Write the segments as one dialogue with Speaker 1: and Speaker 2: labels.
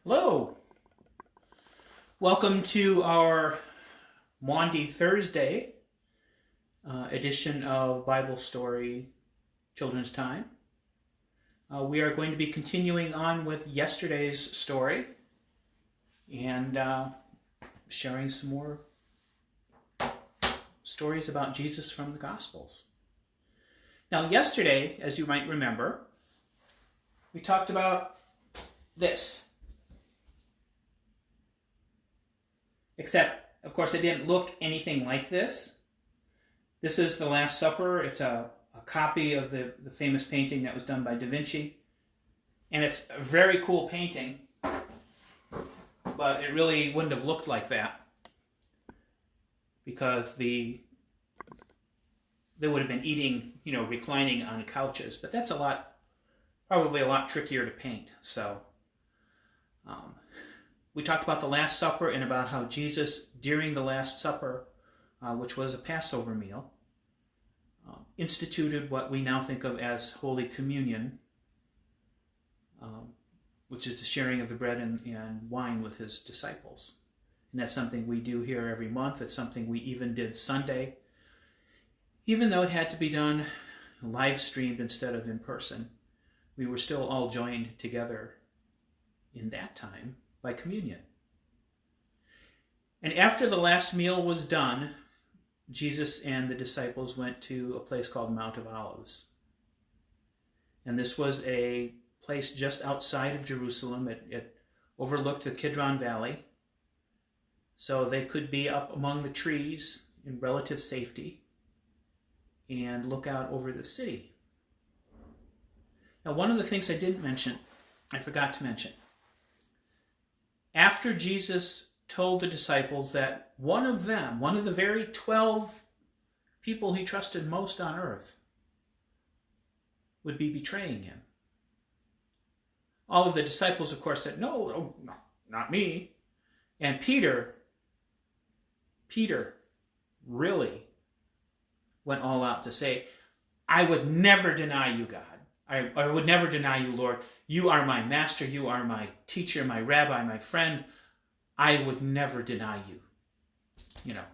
Speaker 1: Hello. Welcome to our Maundy Thursday edition of Bible Story Children's Time. We are going to be continuing on with yesterday's story and sharing some more stories about Jesus from the Gospels. Now, yesterday, as you might remember, we talked about this. Except, of course, it didn't look anything like this. This is The Last Supper. It's a copy of the famous painting that was done by Da Vinci. And it's a very cool painting, but it really wouldn't have looked like that because they would have been eating, reclining on couches. But that's a lot probably a lot trickier to paint. So we talked about the Last Supper and about how Jesus, during the Last Supper, which was a Passover meal, instituted what we now think of as Holy Communion, which is the sharing of the bread and wine with his disciples. And that's something we do here every month. It's something we even did Sunday, even though it had to be done live streamed instead of in person. We were still all joined together in that time by communion. And after the last meal was done, Jesus and the disciples went to a place called Mount of Olives. And this was a place just outside of Jerusalem. It overlooked the Kidron Valley, so they could be up among the trees in relative safety and look out over the city. Now, one of the things I forgot to mention, after Jesus told the disciples that one of the very 12 people he trusted most on earth, would be betraying him. All of the disciples, of course, said, no, not me. And Peter really went all out to say, I would never deny you, God. I would never deny you, Lord. You are my master. You are my teacher, my rabbi, my friend. I would never deny you.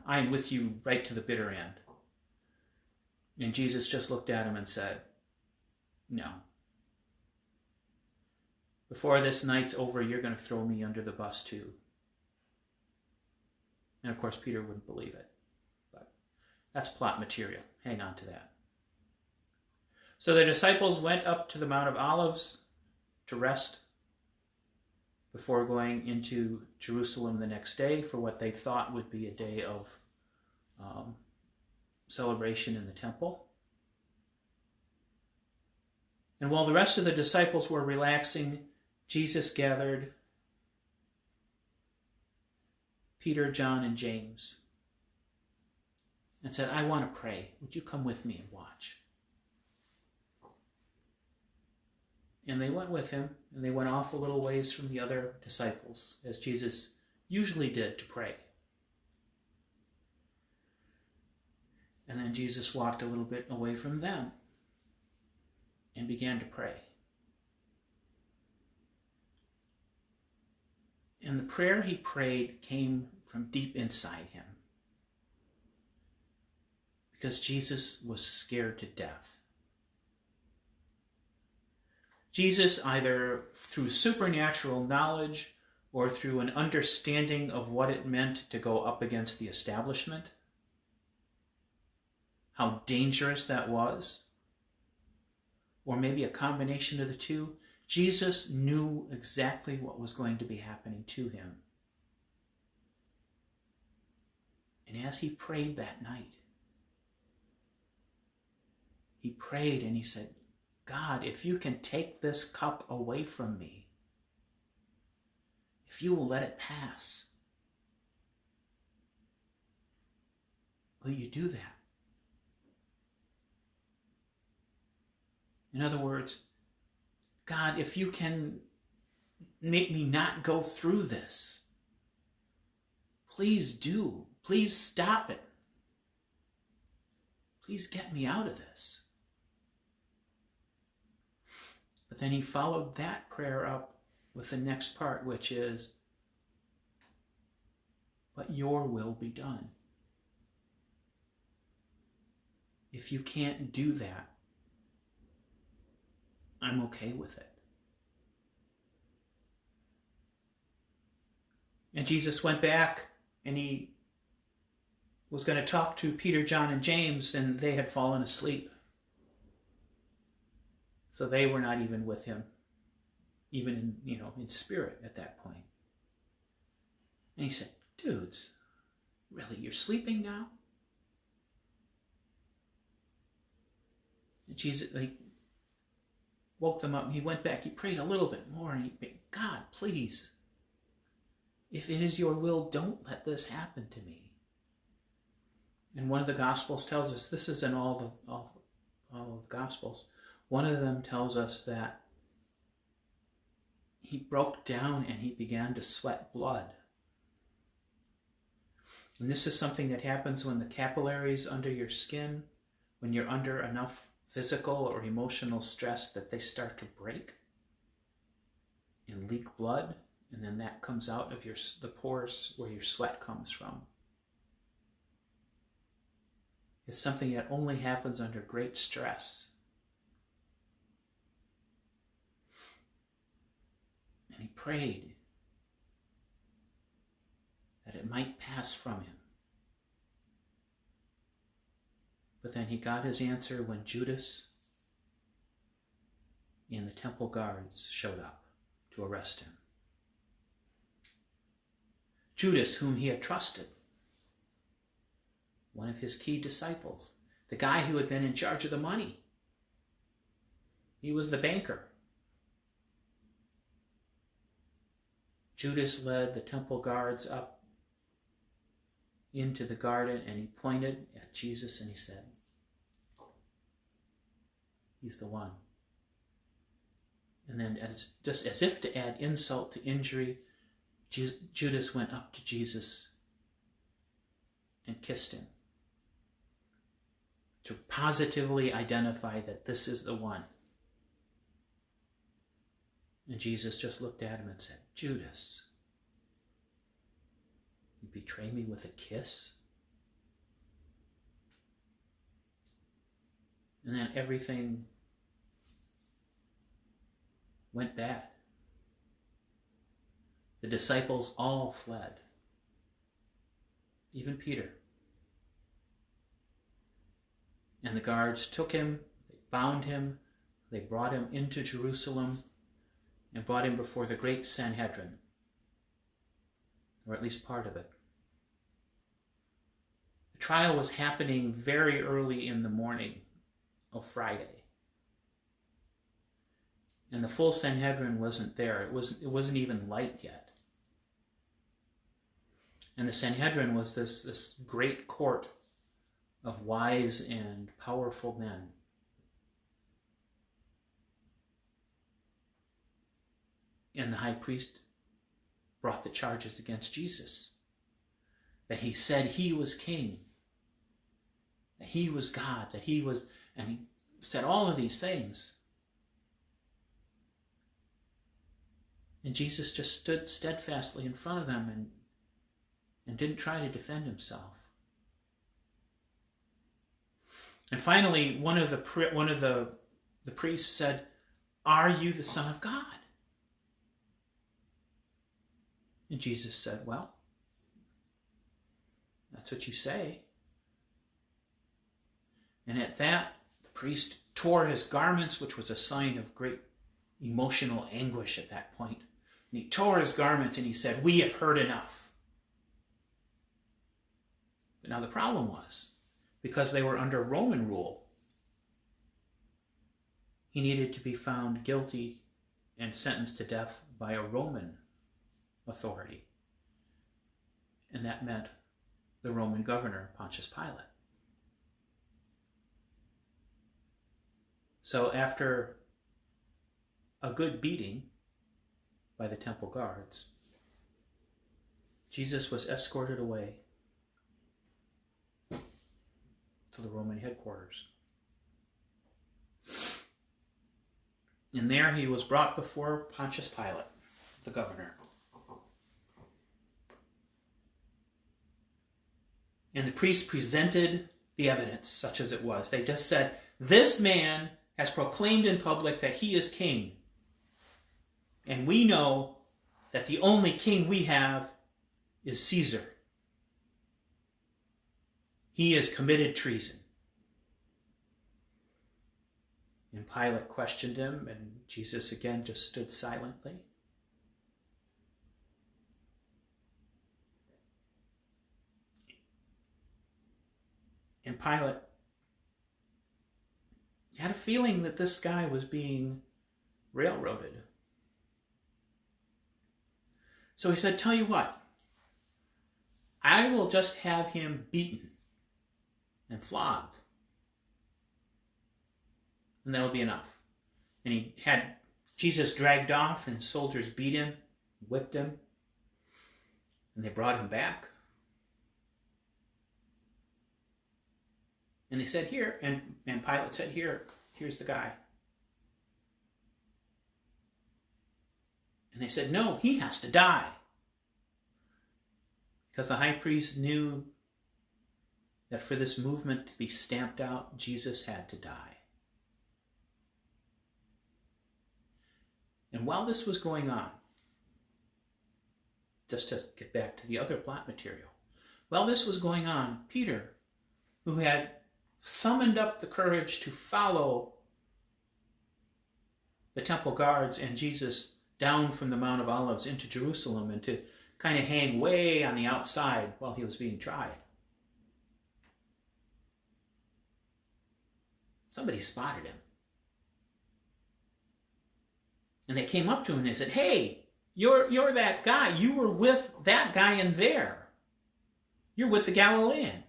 Speaker 1: I am with you right to the bitter end. And Jesus just looked at him and said, no. Before this night's over, you're going to throw me under the bus too. And of course, Peter wouldn't believe it. But that's plot material. Hang on to that. So the disciples went up to the Mount of Olives to rest before going into Jerusalem the next day for what they thought would be a day of celebration in the temple. And while the rest of the disciples were relaxing, Jesus gathered Peter, John, and James and said, I want to pray. Would you come with me and watch? And they went with him, and they went off a little ways from the other disciples, as Jesus usually did, to pray. And then Jesus walked a little bit away from them and began to pray. And the prayer he prayed came from deep inside him, because Jesus was scared to death. Jesus, either through supernatural knowledge or through an understanding of what it meant to go up against the establishment, how dangerous that was, or maybe a combination of the two, Jesus knew exactly what was going to be happening to him. And as he prayed that night, he prayed and he said, God, if you can take this cup away from me, if you will let it pass, will you do that? In other words, God, if you can make me not go through this, please do. Please stop it. Please get me out of this. But then he followed that prayer up with the next part, which is, but your will be done. If you can't do that, I'm okay with it. And Jesus went back and he was going to talk to Peter, John, and James, and they had fallen asleep. So they were not even with him, even in spirit at that point. And he said, dudes, really, you're sleeping now? And Jesus, woke them up, and he went back. He prayed a little bit more, and he prayed, God, please, if it is your will, don't let this happen to me. And one of the Gospels tells us, this is in all of the Gospels, one of them tells us that he broke down and he began to sweat blood. And this is something that happens when the capillaries under your skin, when you're under enough physical or emotional stress that they start to break and leak blood, and then that comes out of the pores where your sweat comes from. It's something that only happens under great stress. And he prayed that it might pass from him. But then he got his answer when Judas and the temple guards showed up to arrest him. Judas, whom he had trusted, one of his key disciples, the guy who had been in charge of the money. He was the banker. Judas led the temple guards up into the garden, and he pointed at Jesus and he said, "He's the one." And then just as if to add insult to injury, Judas went up to Jesus and kissed him to positively identify that this is the one. And Jesus just looked at him and said, "Judas, you betray me with a kiss?" And then everything went bad. The disciples all fled, even Peter. And the guards took him, they bound him, they brought him into Jerusalem and brought him before the great Sanhedrin, or at least part of it. The trial was happening very early in the morning of Friday. And the full Sanhedrin wasn't there. It wasn't even light yet. And the Sanhedrin was this great court of wise and powerful men. And the high priest brought the charges against Jesus, that he said he was king, that he was God, that he was, and he said all of these things. And Jesus just stood steadfastly in front of them and didn't try to defend himself. And finally, one of the priests said, "Are you the Son of God?" And Jesus said, "Well, that's what you say." And at that, the priest tore his garments, which was a sign of great emotional anguish at that point. And he tore his garments and he said, "We have heard enough." But now the problem was, because they were under Roman rule, he needed to be found guilty and sentenced to death by a Roman authority. And that meant the Roman governor, Pontius Pilate. So after a good beating by the temple guards, Jesus was escorted away to the Roman headquarters. And there he was brought before Pontius Pilate, the governor. And the priests presented the evidence, such as it was. They just said, "This man has proclaimed in public that he is king. And we know that the only king we have is Caesar. He has committed treason." And Pilate questioned him, and Jesus again just stood silently. And Pilate had a feeling that this guy was being railroaded. So he said, "Tell you what, I will just have him beaten and flogged, and that'll be enough." And he had Jesus dragged off, and soldiers beat him, whipped him, and they brought him back. And they said, here, and Pilate said, here's the guy. And they said, no, he has to die. Because the high priest knew that for this movement to be stamped out, Jesus had to die. And while this was going on, just to get back to the other plot material, while this was going on, Peter, who had summoned up the courage to follow the temple guards and Jesus down from the Mount of Olives into Jerusalem and to kind of hang way on the outside while he was being tried. Somebody spotted him. And they came up to him and they said, hey, you're that guy. You were with that guy in there. You're with the Galilean.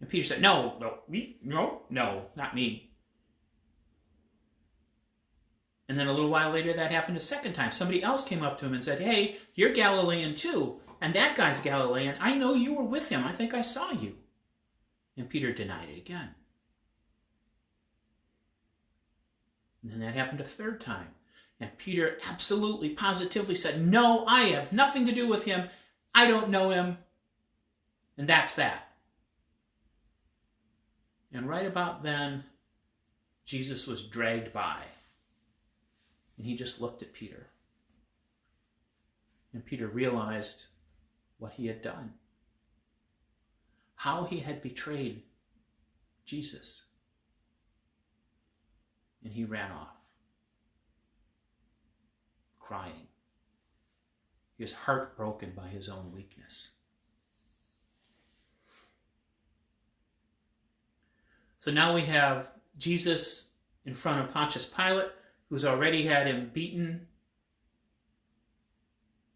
Speaker 1: And Peter said, no, not me. And then a little while later, that happened a second time. Somebody else came up to him and said, hey, you're Galilean too. And that guy's Galilean. I know you were with him. I think I saw you. And Peter denied it again. And then that happened a third time. And Peter absolutely, positively said, no, I have nothing to do with him. I don't know him. And that's that. And right about then, Jesus was dragged by. And he just looked at Peter. And Peter realized what he had done. How he had betrayed Jesus. And he ran off, crying. He was heartbroken by his own weakness. So now we have Jesus in front of Pontius Pilate, who's already had him beaten,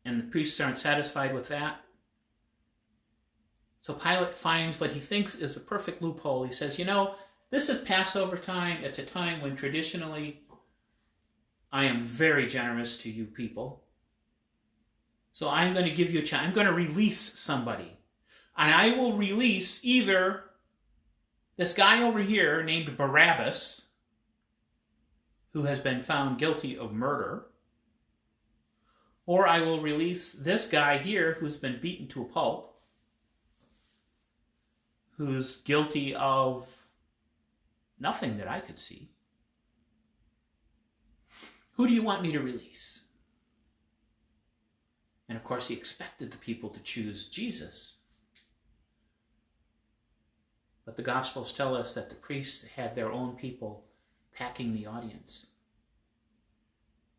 Speaker 1: and the priests aren't satisfied with that. So Pilate finds what he thinks is a perfect loophole. He says, this is Passover time. It's a time when traditionally I am very generous to you people. So I'm going to give you a chance. I'm going to release somebody. And I will release either this guy over here named Barabbas, who has been found guilty of murder, or I will release this guy here who's been beaten to a pulp, who's guilty of nothing that I could see. Who do you want me to release? And of course, he expected the people to choose Jesus. But the Gospels tell us that the priests had their own people packing the audience.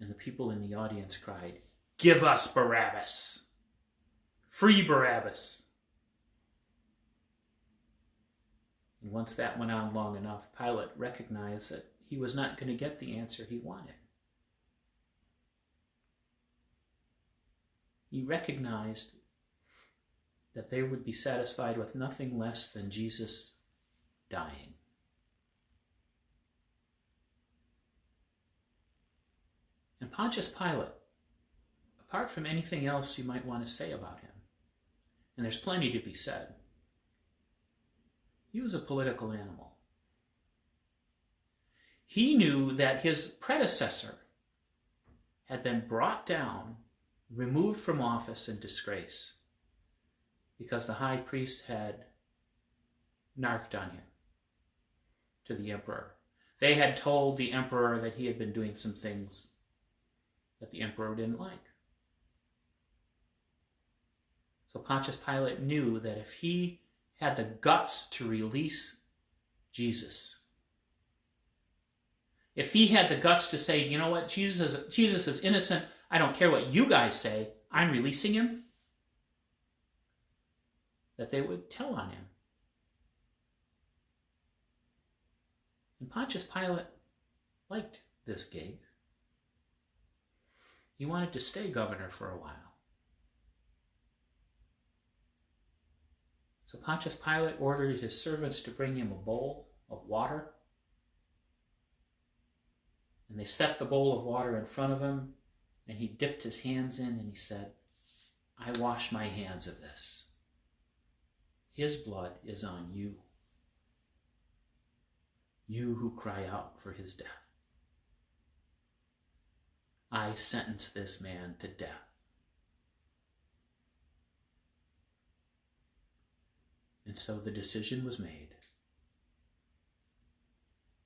Speaker 1: And the people in the audience cried, "Give us Barabbas! Free Barabbas!" And once that went on long enough, Pilate recognized that he was not going to get the answer he wanted. He recognized that they would be satisfied with nothing less than Jesus dying. And Pontius Pilate, apart from anything else you might want to say about him, and there's plenty to be said, he was a political animal. He knew that his predecessor had been brought down, removed from office in disgrace, because the high priest had narked on him to the emperor. They had told the emperor that he had been doing some things that the emperor didn't like. So Pontius Pilate knew that if he had the guts to release Jesus, if he had the guts to say, you know what, Jesus is innocent, I don't care what you guys say, I'm releasing him, that they would tell on him. And Pontius Pilate liked this gig. He wanted to stay governor for a while. So Pontius Pilate ordered his servants to bring him a bowl of water And they set the bowl of water in front of him, and he dipped his hands in and he said, I wash my hands of this. His blood is on you. You who cry out for his death. I sentence this man to death. And so the decision was made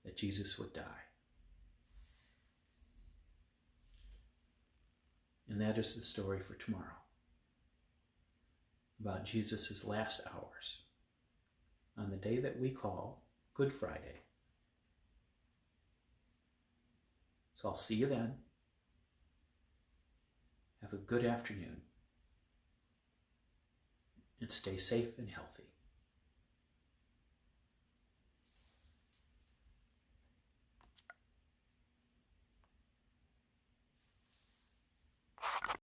Speaker 1: that Jesus would die. And that is the story for tomorrow, about Jesus' last hours on the day that we call Good Friday. So I'll see you then. Have a good afternoon, and stay safe and healthy.